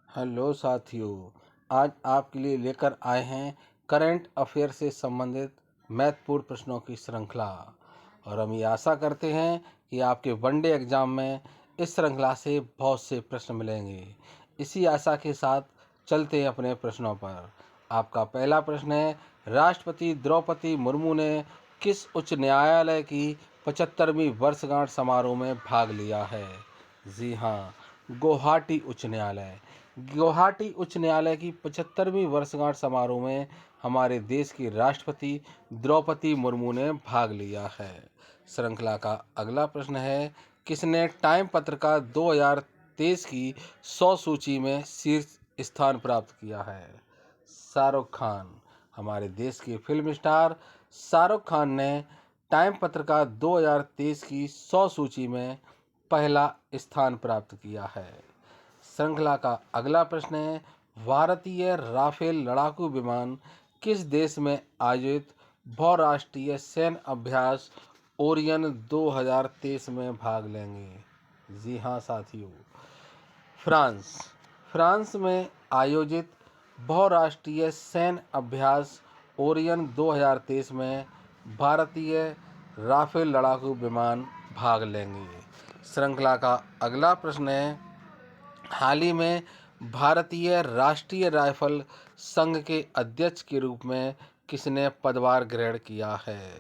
Hello साथियों, आज आपके लिए लेकर आए हैं करंट अफेयर से संबंधित महत्वपूर्ण प्रश्नों की श्रृंखला। और हम ये आशा करते हैं कि आपके वनडे एग्जाम में इस श्रृंखला से बहुत से प्रश्न मिलेंगे। इसी आशा के साथ चलते हैं अपने प्रश्नों पर। आपका पहला प्रश्न है, राष्ट्रपति द्रौपदी मुर्मू ने किस उच्च न्यायालय की 75वीं वर्षगांठ समारोह में भाग लिया है? जी हाँ, गुवाहाटी उच्च न्यायालय। गुवाहाटी उच्च न्यायालय की 75वीं वर्षगांठ समारोह में हमारे देश की राष्ट्रपति द्रौपदी मुर्मू ने भाग लिया है। श्रृंखला का अगला प्रश्न है, किसने टाइम पत्रिका 2023 की 100 सूची में शीर्ष स्थान प्राप्त किया है? शाहरुख खान। हमारे देश के फिल्म स्टार शाहरुख खान ने टाइम पत्रिका 2023 की 100 सूची में पहला स्थान प्राप्त किया है। श्रृंखला का अगला प्रश्न है, भारतीय राफेल लड़ाकू विमान किस देश में आयोजित बहुराष्ट्रीय सैन्य अभ्यास ओरियन 2023 में भाग लेंगे? जी हाँ साथियों, फ्रांस। फ्रांस में आयोजित बहुराष्ट्रीय सैन्य अभ्यास ओरियन 2023 में भारतीय राफेल लड़ाकू विमान भाग लेंगे। श्रृंखला का अगला प्रश्न है, हाल ही में भारतीय राष्ट्रीय राइफल संघ के अध्यक्ष के रूप में किसने पदभार ग्रहण किया है?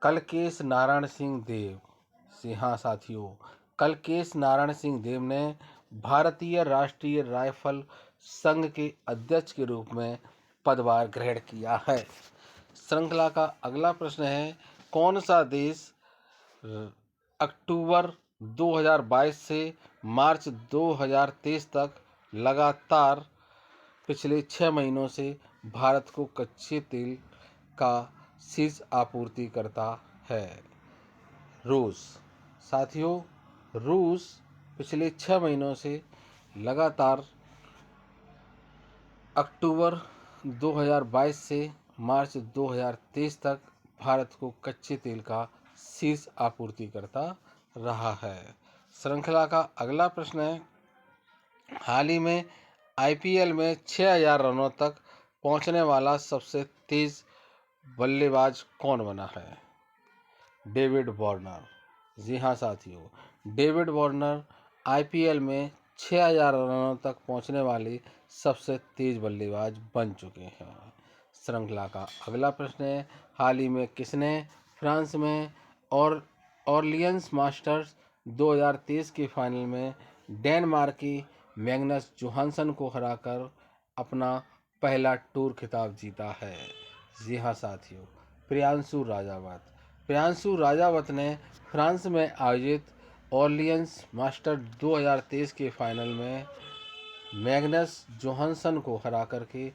कलकेश नारायण सिंह देव। जी हाँ साथियों, कलकेश नारायण सिंह देव ने भारतीय राष्ट्रीय राइफल संघ के अध्यक्ष के रूप में पदभार ग्रहण किया है। श्रृंखला का अगला प्रश्न है, कौन सा देश अक्टूबर 2022 से मार्च 2023 तक लगातार पिछले 6 महीनों से भारत को कच्चे तेल का शीर्ष आपूर्ति करता है? रूस। साथियों, रूस पिछले 6 महीनों से लगातार अक्टूबर 2022 से मार्च 2023 तक भारत को कच्चे तेल का शीर्ष आपूर्ति करता रहा है। श्रृंखला का अगला प्रश्न है, हाल ही में आईपीएल में 6000 रनों तक पहुंचने वाला सबसे तेज बल्लेबाज कौन बना है? David Warner. जी हाँ साथियों, डेविड वार्नर आईपीएल में 6000 रनों तक पहुंचने वाले सबसे तेज बल्लेबाज बन चुके हैं। श्रृंखला का अगला प्रश्न है, हाल ही में किसने फ्रांस में ऑरलियंस मास्टर्स 2023 के फाइनल में डेनमार्क की मैग्नस जोहानसन को हराकर अपना पहला टूर खिताब जीता है? जी हाँ साथियों, प्रियांशु राजावत। प्रियांशु राजावत ने फ्रांस में आयोजित ऑरलियंस मास्टर 2023 के फाइनल में मैग्नस जोहानसन को हरा करके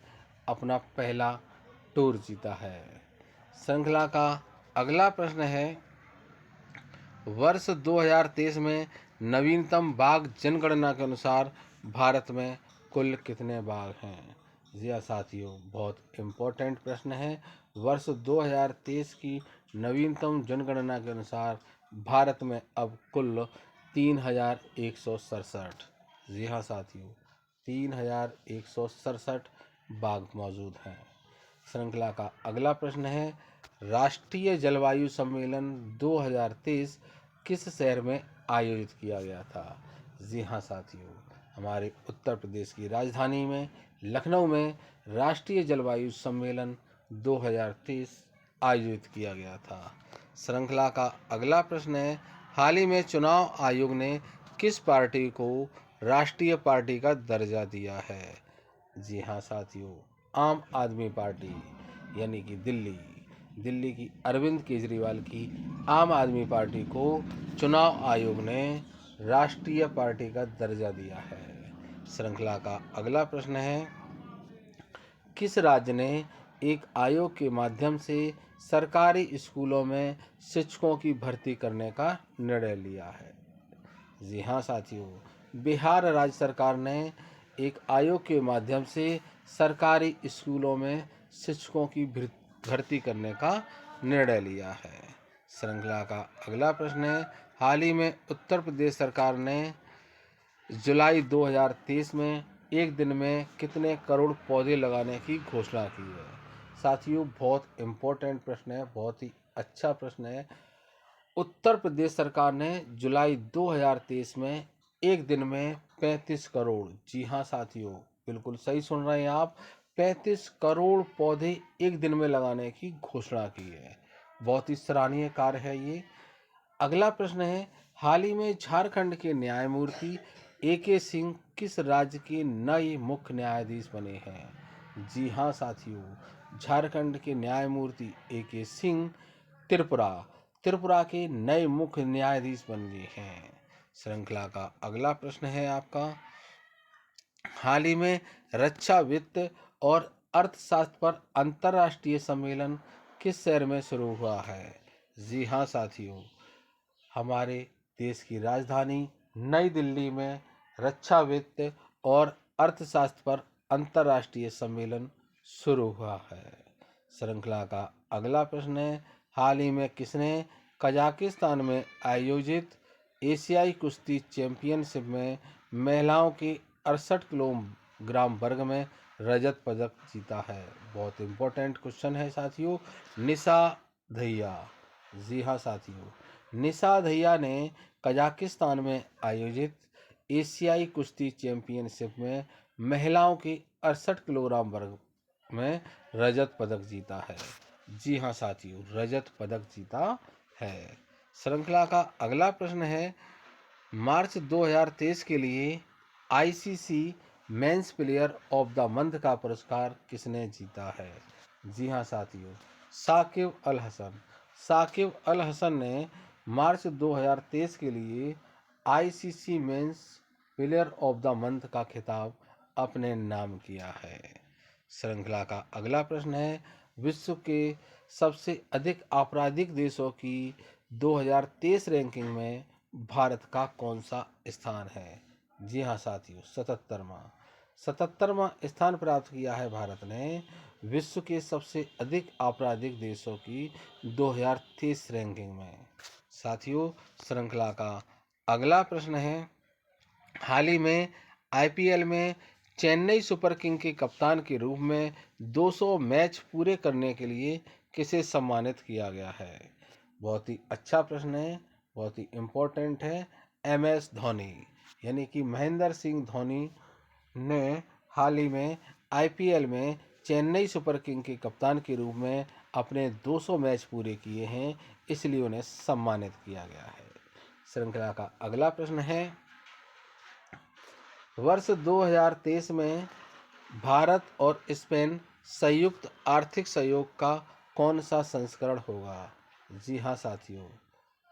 अपना पहला टूर जीता है। श्रृंखला का अगला प्रश्न है, वर्ष 2023 में नवीनतम बाघ जनगणना के अनुसार भारत में कुल कितने बाघ हैं? जी हाँ साथियों, बहुत इम्पोर्टेंट प्रश्न है। वर्ष 2023 की नवीनतम जनगणना के अनुसार भारत में अब कुल 3167, जी हाँ साथियों, 3167 बाघ मौजूद हैं। श्रृंखला का अगला प्रश्न है, राष्ट्रीय जलवायु सम्मेलन 2023 किस शहर में आयोजित किया गया था? जी हाँ साथियों, हमारे उत्तर प्रदेश की राजधानी में लखनऊ में राष्ट्रीय जलवायु सम्मेलन 2023 आयोजित किया गया था। श्रृंखला का अगला प्रश्न है, हाल ही में चुनाव आयोग ने किस पार्टी को राष्ट्रीय पार्टी का दर्जा दिया है? जी हाँ साथियों, आम आदमी पार्टी, यानी कि दिल्ली की अरविंद केजरीवाल की आम आदमी पार्टी को चुनाव आयोग ने राष्ट्रीय पार्टी का दर्जा दिया है। श्रृंखला का अगला प्रश्न है, किस राज्य ने एक आयोग के माध्यम से सरकारी स्कूलों में शिक्षकों की भर्ती करने का निर्णय लिया है? जी हाँ साथियों, बिहार राज्य सरकार ने एक आयोग के माध्यम से सरकारी स्कूलों में शिक्षकों की भर्ती करने का निर्णय लिया है। श्रृंखला का अगला प्रश्न है, हाल ही में उत्तर प्रदेश सरकार ने जुलाई 2023 में एक दिन में कितने करोड़ पौधे लगाने की घोषणा की है? साथियों, बहुत इम्पोर्टेंट प्रश्न है, बहुत ही अच्छा प्रश्न है। उत्तर प्रदेश सरकार ने जुलाई 2023 में एक दिन में 35 करोड़, जी हाँ साथियों, बिल्कुल सही सुन रहे हैं आप, 35 करोड़ पौधे एक दिन में लगाने की घोषणा की है। बहुत ही सराहनीय कार्य है ये। अगला प्रश्न है, हाल ही में झारखंड के न्यायमूर्ति AK सिंह किस राज्य के नए मुख्य न्यायाधीश बने हैं? जी हाँ साथियों, झारखंड के न्यायमूर्ति AK सिंह त्रिपुरा त्रिपुरा के नए मुख्य न्यायाधीश बन गए हैं। श्रृंखला का अगला प्रश्न है आपका, हाल ही में रक्षा वित्त और अर्थशास्त्र पर अंतर्राष्ट्रीय सम्मेलन किस शहर में शुरू हुआ है? जी हाँ साथियों, हमारे देश की राजधानी नई दिल्ली में रक्षा वित्त और अर्थशास्त्र पर अंतर्राष्ट्रीय सम्मेलन शुरू हुआ है। श्रृंखला का अगला प्रश्न है, हाल ही में किसने कजाकिस्तान में आयोजित एशियाई कुश्ती चैंपियनशिप में महिलाओं के 68 किलोग्राम वर्ग में रजत पदक जीता है? बहुत इम्पोर्टेंट क्वेश्चन है साथियों। निशा दहिया, जी हाँ साथियों, निशा दहिया ने कजाकिस्तान में आयोजित एशियाई कुश्ती चैंपियनशिप में महिलाओं के 68 किलोग्राम वर्ग में रजत पदक जीता है। जी हाँ साथियों, रजत पदक जीता है। श्रृंखला का अगला प्रश्न है, मार्च 2023 के लिए ICC men's player of the month का पुरस्कार किसने जीता है? जी हाँ साथियों, साकिब अल हसन। साकिब अल हसन ने मार्च 2023 के लिए ICC men's player of the month का खिताब अपने नाम किया है। श्रृंखला का अगला प्रश्न है, विश्व के सबसे अधिक आपराधिक देशों की 2023 रैंकिंग में भारत का कौन सा स्थान है? जी हाँ साथियों, 77वां स्थान प्राप्त किया है भारत ने विश्व के सबसे अधिक आपराधिक देशों की 2023 रैंकिंग में। साथियों, श्रृंखला का अगला प्रश्न है, हाल ही में IPL में चेन्नई सुपर किंग के कप्तान के रूप में 200 मैच पूरे करने के लिए किसे सम्मानित किया गया है? बहुत ही अच्छा प्रश्न है, बहुत ही इम्पोर्टेंट है। MS धोनी, यानी कि महेंद्र सिंह धोनी ने हाल ही में IPL में चेन्नई सुपर किंग के कप्तान के रूप में अपने 200 मैच पूरे किए हैं, इसलिए उन्हें सम्मानित किया गया है। श्रृंखला का अगला प्रश्न है, वर्ष 2023 में भारत और स्पेन संयुक्त आर्थिक सहयोग का कौन सा संस्करण होगा? जी हाँ साथियों,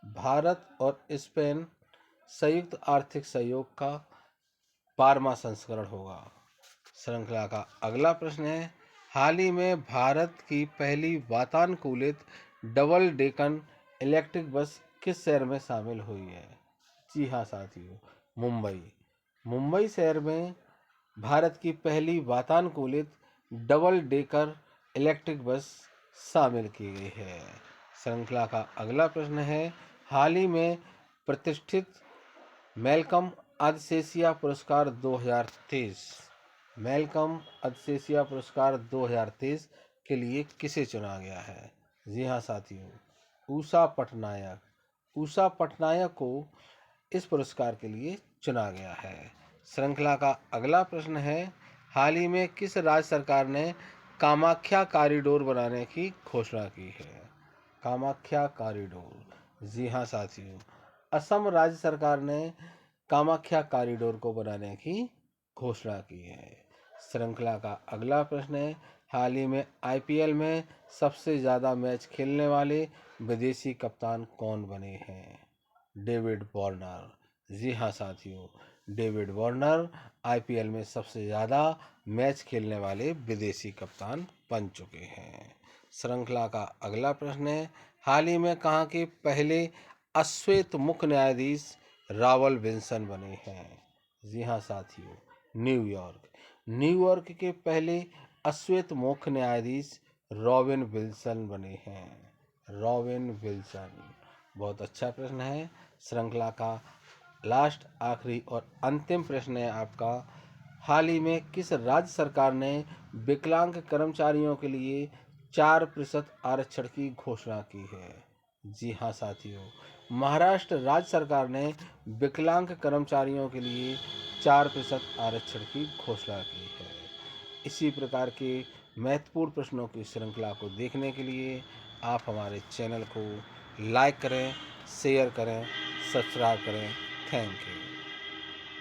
भारत और स्पेन संयुक्त आर्थिक सहयोग का 12वां संस्करण होगा। श्रृंखला का अगला प्रश्न है, हाल ही में भारत की पहली वातानुकूलित डबल डेकन इलेक्ट्रिक बस किस शहर में शामिल हुई है? जी हाँ साथियों, मुंबई। मुंबई शहर में भारत की पहली वातानुकूलित डबल डेकर इलेक्ट्रिक बस शामिल की गई है। श्रृंखला का अगला प्रश्न है, हाल ही में प्रतिष्ठित मैल्कम अदसेसिया पुरस्कार 2023 मैल्कम अदसेसिया पुरस्कार 2023 के लिए किसे चुना गया है? जी हाँ साथियों, ऊषा पटनायक। ऊषा पटनायक को इस पुरस्कार के लिए चुना गया है। श्रृंखला का अगला प्रश्न है, हाल ही में किस राज्य सरकार ने कामाख्या कॉरिडोर बनाने की घोषणा की है? कामाख्या कॉरिडोर, जी हाँ साथियों, असम राज्य सरकार ने कामाख्या कॉरिडोर को बनाने की घोषणा की है। श्रृंखला का अगला प्रश्न है, हाल ही में IPL में सबसे ज़्यादा मैच खेलने वाले विदेशी कप्तान कौन बने हैं? David Warner. जी हाँ साथियों, डेविड वार्नर IPL में सबसे ज़्यादा मैच खेलने वाले विदेशी कप्तान बन चुके हैं। श्रृंखला का अगला प्रश्न है, हाल ही में कहाँ के पहले अश्वेत मुख्य न्यायाधीश रावल विल्सन बने हैं? जी हाँ साथियों, न्यूयॉर्क। न्यूयॉर्क के पहले अश्वेत मुख्य न्यायाधीश रॉबिन विल्सन बने हैं। रॉबिन विल्सन, बहुत अच्छा प्रश्न है। श्रृंखला का लास्ट, आखिरी और अंतिम प्रश्न है आपका, हाल ही में किस राज्य सरकार ने विकलांग कर्मचारियों के लिए 4% आरक्षण की घोषणा की है? जी हाँ साथियों, महाराष्ट्र राज्य सरकार ने विकलांग कर्मचारियों के लिए 4% आरक्षण की घोषणा की है। इसी प्रकार के महत्वपूर्ण प्रश्नों की श्रृंखला को देखने के लिए आप हमारे चैनल को लाइक करें, शेयर करें, सब्सक्राइब करें। Thank you.